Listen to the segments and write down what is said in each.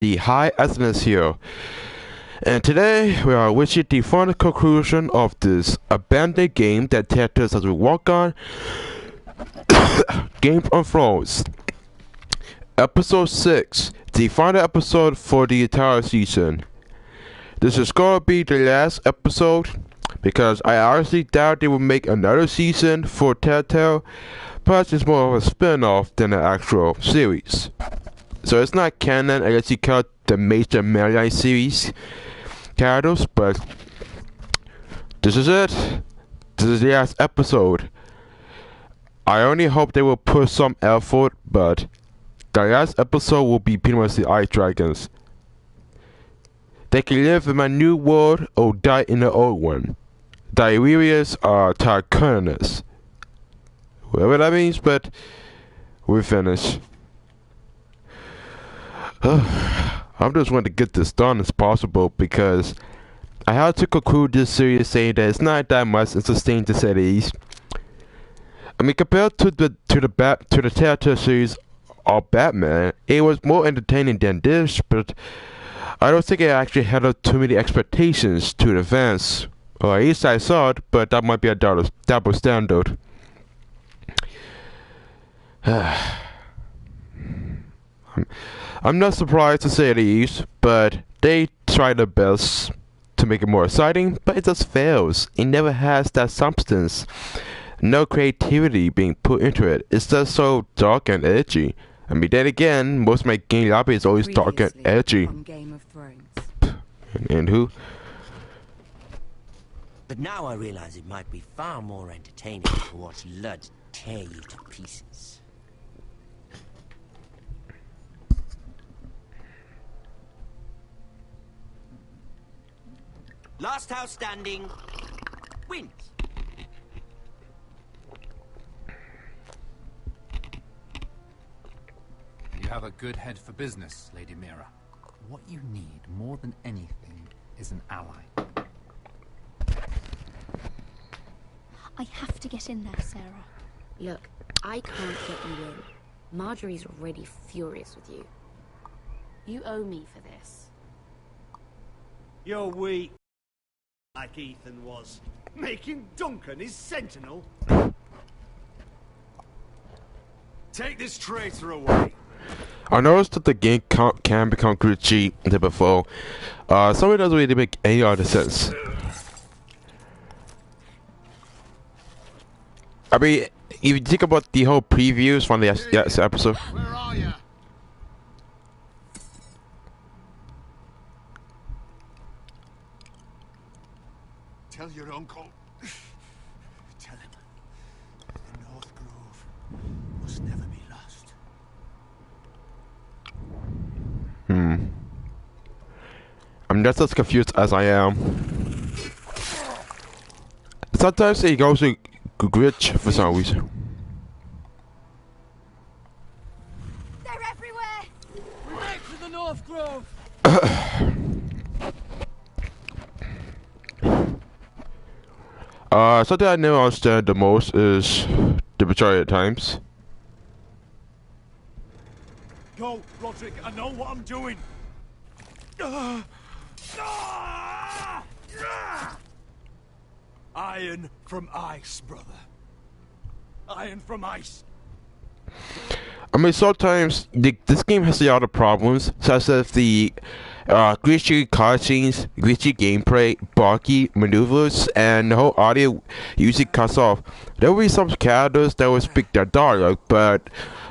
the High Estimates here, and today we are reaching the final conclusion of this abandoned game that characters as we walk on Game of Thrones. Episode 6, the final episode for the entire season. This is gonna be the last episode because I honestly doubt they will make another season for Telltale. Plus, it's more of a spin-off than an actual series. So it's not canon unless you count the major mainline series titles, but this is it. This is the last episode. I only hope they will put some effort, but the last episode will be pretty much the Ice Dragons. They can live in my new world or die in the old one. Diarrheas are Tarkonis. Whatever that means, but we're finished. I'm just want to get this done as possible because I had to conclude this series saying that it's not that much and sustained to say the least. I mean, compared to the Telltale series of Batman, it was more entertaining than this, but I don't think it actually had up too many expectations to the fans. Or at least I saw it, but that might be a double standard. I'm not surprised to say the least, but they try their best to make it more exciting, but it just fails. It never has that substance. No creativity being put into it. It's just so dark and edgy. I mean, then again, most of my game lobby is always dark and edgy. Game of Thrones. And who? But now I realize it might be far more entertaining to watch Lud tear you to pieces. Last house standing wins. You have a good head for business, Lady Mira. What you need more than anything is an ally. I have to get in there, Sarah. Look, I can't get you in. Marjorie's already furious with you. You owe me for this. You're weak, like Ethan was, making Duncan his sentinel. Take this traitor away. I noticed that the game can become glitchy than before. Some of it doesn't really make any other sense. I mean, if you think about the whole previews from the episode. Where are you? Tell your uncle. Tell him. The North Grove must never be lost. I'm just as confused as I am. Sometimes it goes to glitch for some reason. They're everywhere! We make for the North Grove. Something I never understand the most is the majority of times. Go, Roderick. I know what I'm doing. Iron from ice, brother. Iron from ice. I mean, sometimes this game has a lot of problems, such as the glitchy cutscenes, glitchy gameplay, bulky maneuvers, and the whole audio usually cuts off. There will be some characters that will speak their dialogue, but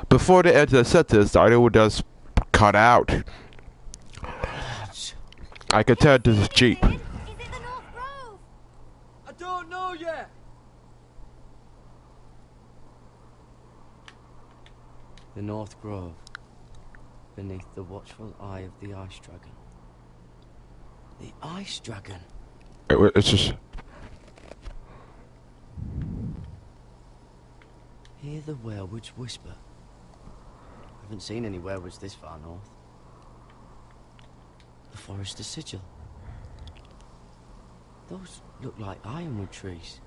before they enter the sentence, the audio will just cut out. I can tell this is cheap. Is it the North Grove? I don't know yet. The North Grove, beneath the watchful eye of the Ice Dragon. The Ice Dragon? It's just... Hear the werewolves whisper. Haven't seen any werewolves this far north. The Forester Sigil. Those look like ironwood trees.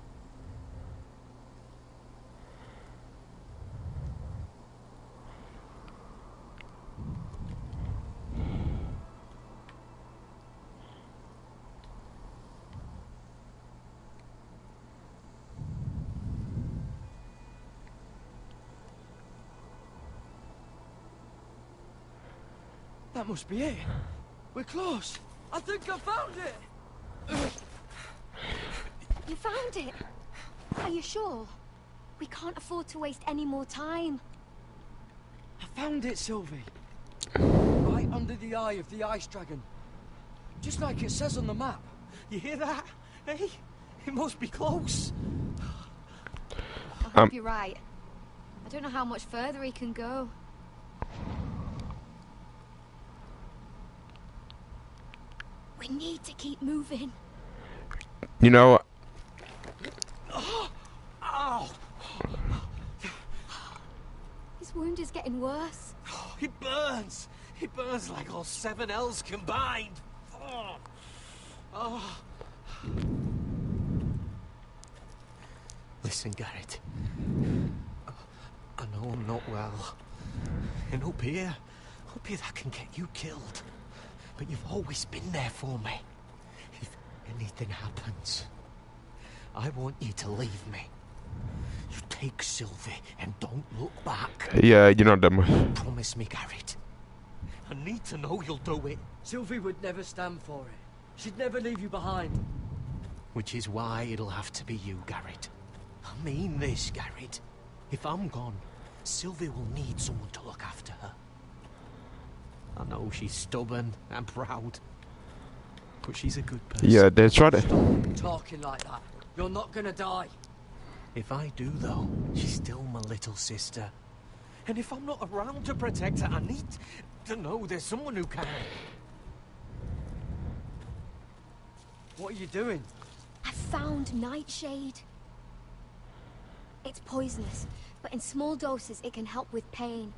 That must be it. We're close. I think I found it. You found it? Are you sure? We can't afford to waste any more time. I found it, Sylvie. Right under the eye of the ice dragon. Just like it says on the map. You hear that? Hey? It must be close. I hope you're right. I don't know how much further he can go. We need to keep moving. You know, Ow! His wound is getting worse. It burns! It burns like all 7 L's combined! Oh. Oh. Listen, Garrett. I know I'm not well. And up here that can get you killed. But you've always been there for me. If anything happens, I want you to leave me. You take Sylvie and don't look back. yeah, you know them. Promise me, Garrett. I need to know you'll do it. Sylvie would never stand for it. She'd never leave you behind. Which is why it'll have to be you, Garrett. I mean this, Garrett. If I'm gone, Sylvie will need someone to look after her. I know she's stubborn and proud, but she's a good person. Yeah, they try to. Stop talking like that. You're not gonna die. If I do, though, she's still my little sister. And if I'm not around to protect her, I need to know there's someone who can. What are you doing? I found Nightshade. It's poisonous, but in small doses it can help with pain.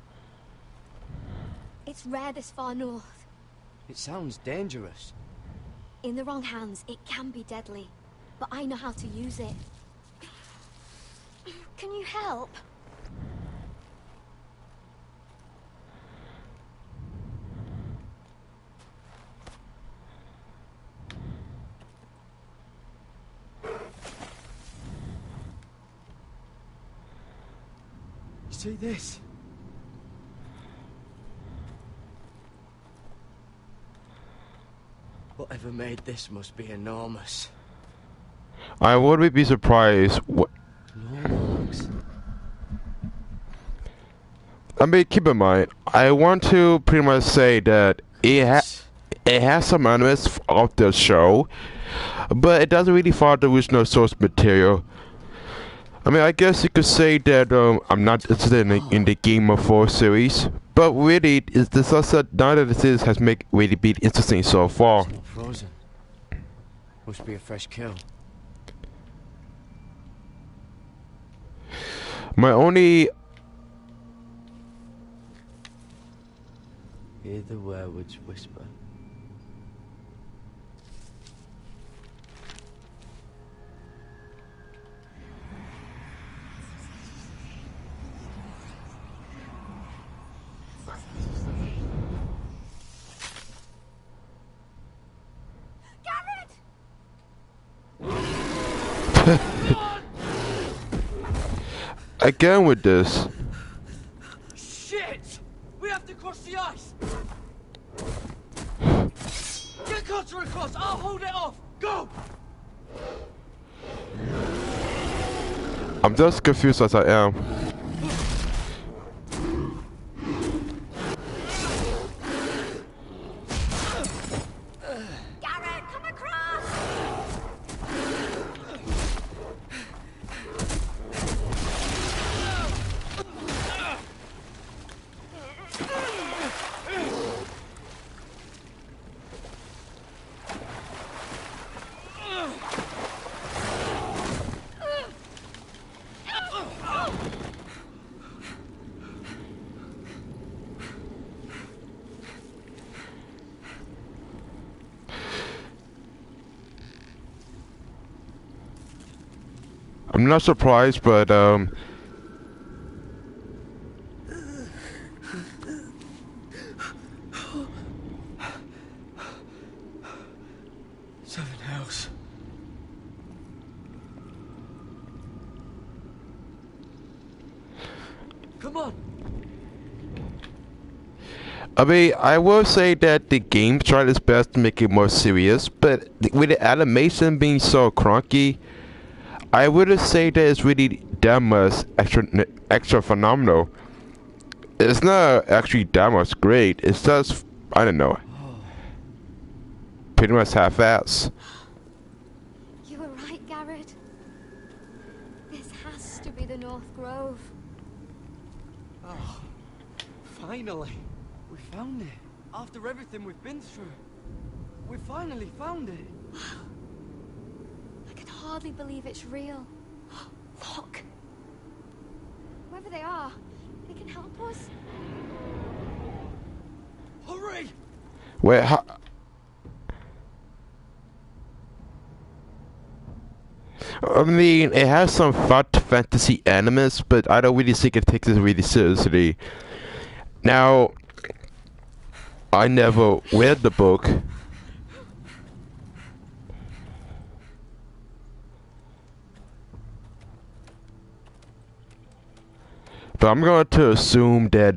It's rare this far north. It sounds dangerous. In the wrong hands, it can be deadly. But I know how to use it. Can you help? You see this? Whatever made this must be enormous. I would be surprised. No marks. I mean, keep in mind, I want to pretty much say that it has some elements of the show, but it doesn't really follow the original source material. I mean, I guess you could say that I'm not interested in the Game of Thrones series, but really, is this also none of the series has made really been interesting so far. It's not frozen. Must be a fresh kill. My only Hear the werewolves whisper. again with this. Shit! We have to cross the ice! Get Cutter across! I'll hold it off! Go! I'm just confused as I am. Garrett, come across! I'm not surprised, but 7 house. Come on. I mean, I will say that the game tried its best to make it more serious, but with the animation being so clunky, I wouldn't say that it's really that much extra phenomenal. It's not actually that much great. It's just, I don't know, pretty much half-ass. You were right, Garrett. This has to be the North Grove. Oh, finally. We found it. After everything we've been through. We finally found it. I can hardly believe it's real. Look. Whoever they are, they can help us. Hurry! Wait, how? I mean, it has some fun fantasy elements, but I don't really think it takes it really seriously. Now, I never read the book. But I'm going to assume that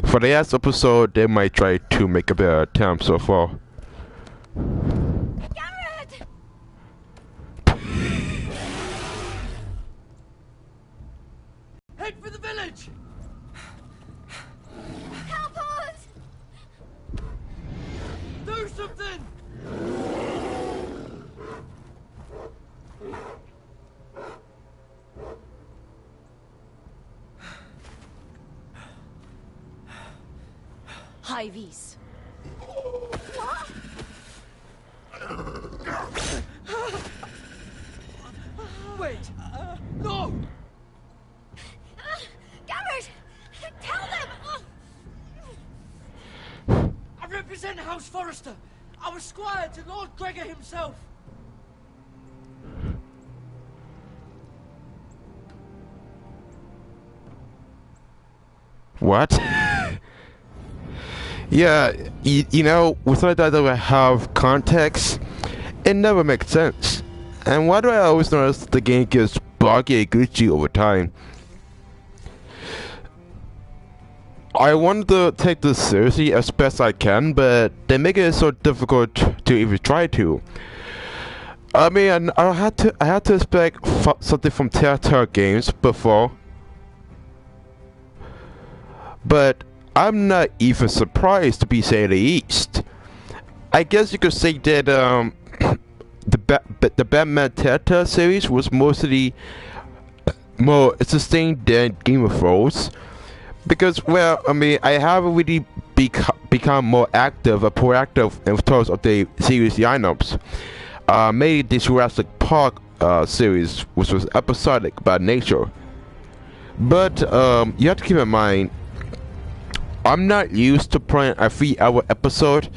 for the last episode, they might try to make a better attempt so far. Garrett! Head for the village! Help us! Do something! High vis. Wait! No! Garrett! Tell them! I represent House Forrester. I was squire to Lord Gregor himself. What? Yeah, you know, without that I have context, it never makes sense. And why do I always notice the game gets buggy and glitchy over time? I wanted to take this seriously as best I can, but they make it so difficult to even try to. I mean, I had to expect something from Telltale Games before, but I'm not even surprised, to be say the least. I guess you could say that the Batman Telltale series was mostly more sustained than Game of Thrones, because, well, I mean, I haven't really become more active or proactive in terms of the series lineups. Maybe the Jurassic Park series, which was episodic by nature. But you have to keep in mind, I'm not used to playing a 3-hour episode,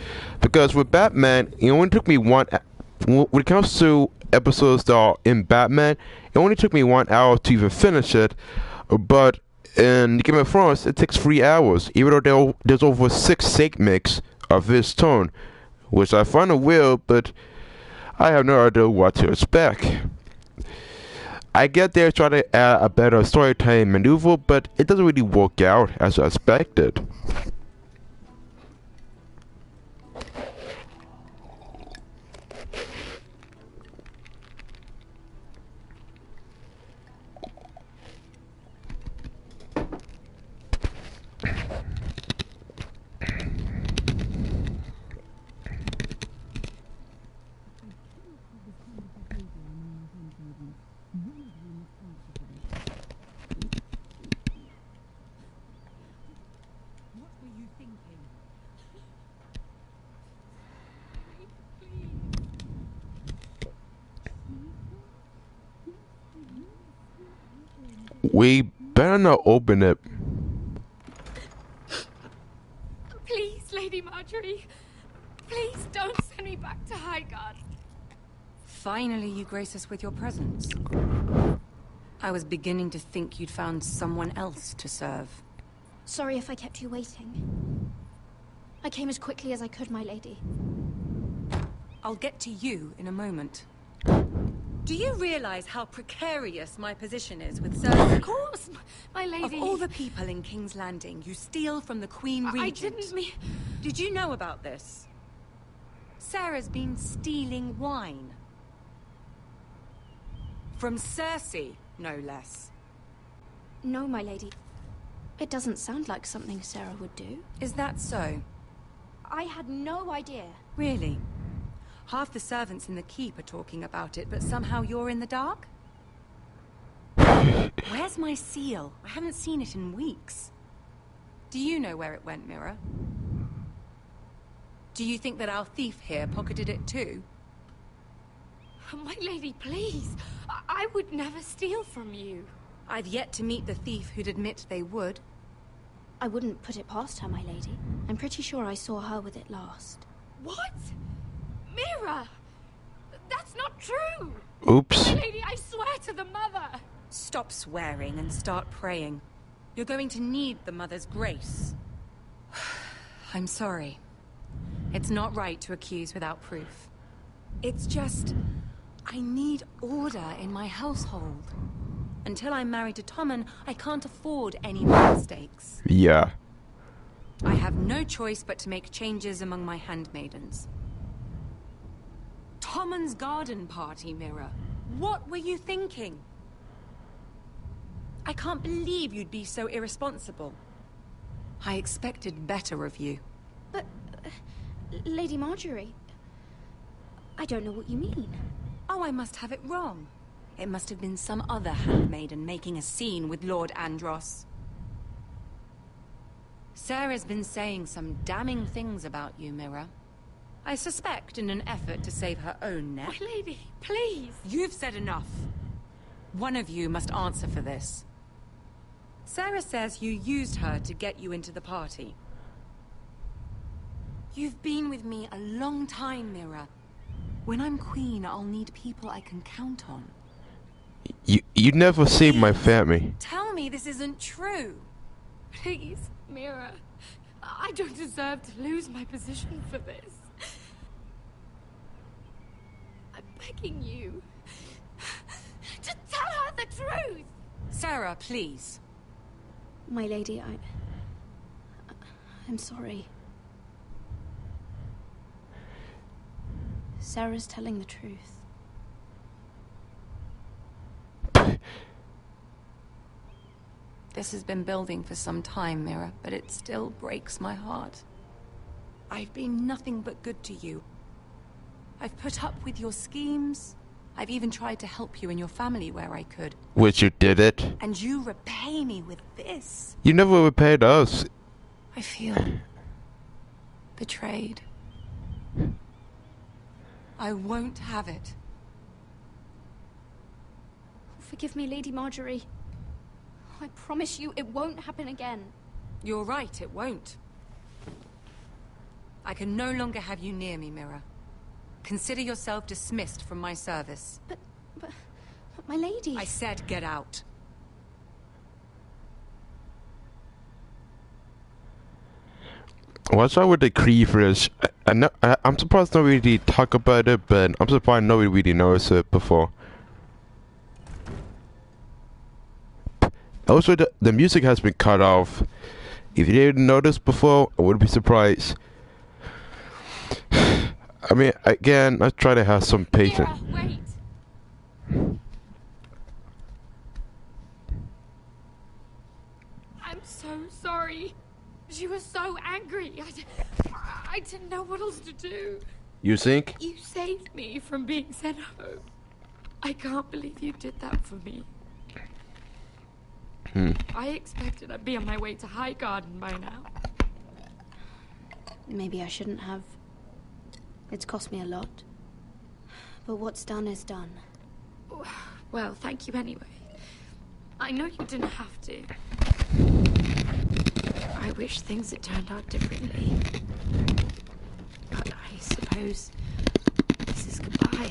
because with Batman, it only took me when it comes to episodes that are in Batman, it only took me 1 hour to even finish it, but in Game of Thrones, it takes 3 hours, even though there's over 6 segments of this tone, which I find weird, but I have no idea what to expect. I get they're trying to add a better storytelling maneuver, but it doesn't really work out as I expected. We better not open it. Please, Lady Marjorie. Please don't send me back to Highgarden. Finally, you grace us with your presence. I was beginning to think you'd found someone else to serve. Sorry if I kept you waiting. I came as quickly as I could, my lady. I'll get to you in a moment. Do you realize how precarious my position is with Cersei? Of course, my lady. Of all the people in King's Landing, you steal from the Queen Regent. I didn't mean... Did you know about this? Sarah's been stealing wine. From Cersei, no less. No, my lady. It doesn't sound like something Sarah would do. Is that so? I had no idea. Really? Half the servants in the keep are talking about it, but somehow you're in the dark? Where's my seal? I haven't seen it in weeks. Do you know where it went, Mira? Do you think that our thief here pocketed it too? My lady, please. I would never steal from you. I've yet to meet the thief who'd admit they would. I wouldn't put it past her, my lady. I'm pretty sure I saw her with it last. What? Mira! That's not true! Oops. My lady, I swear to the mother! Stop swearing and start praying. You're going to need the Mother's grace. I'm sorry. It's not right to accuse without proof. It's just... I need order in my household. Until I'm married to Tommen, I can't afford any more mistakes. Yeah. I have no choice but to make changes among my handmaidens. Tommen's garden party, Mira. What were you thinking? I can't believe you'd be so irresponsible. I expected better of you. But... Lady Marjorie... I don't know what you mean. Oh, I must have it wrong. It must have been some other handmaiden making a scene with Lord Andros. Sarah's been saying some damning things about you, Mira. I suspect in an effort to save her own neck. My lady, please! You've said enough. One of you must answer for this. Sarah says you used her to get you into the party. You've been with me a long time, Mira. When I'm queen, I'll need people I can count on. You never saved my family. Tell me this isn't true. Please, Mira. I don't deserve to lose my position for this. I'm begging you. Just tell her the truth! Sarah, please. My lady, I'm sorry. Sarah's telling the truth. This has been building for some time, Mira, but it still breaks my heart. I've been nothing but good to you. I've put up with your schemes. I've even tried to help you and your family where I could. Which you did it. And you repay me with this. You never repaid us. I feel... betrayed. I won't have it. Forgive me, Lady Marjorie. I promise you it won't happen again. You're right, it won't. I can no longer have you near me, Mira. Consider yourself dismissed from my service. But my lady... I said get out. What's wrong with the Creevers? I'm surprised nobody really talk about it, but I'm surprised nobody really noticed it before. Also, the music has been cut off. If you didn't notice before, I wouldn't be surprised. I mean, again, let's try to have some patience. Mira, wait! I'm so sorry. She was so angry. I didn't know what else to do. You think? You saved me from being sent home. I can't believe you did that for me. I expected I'd be on my way to High Garden by now. Maybe I shouldn't have. It's cost me a lot. But what's done is done. Well, thank you anyway. I know you didn't have to. I wish things had turned out differently. But I suppose this is goodbye.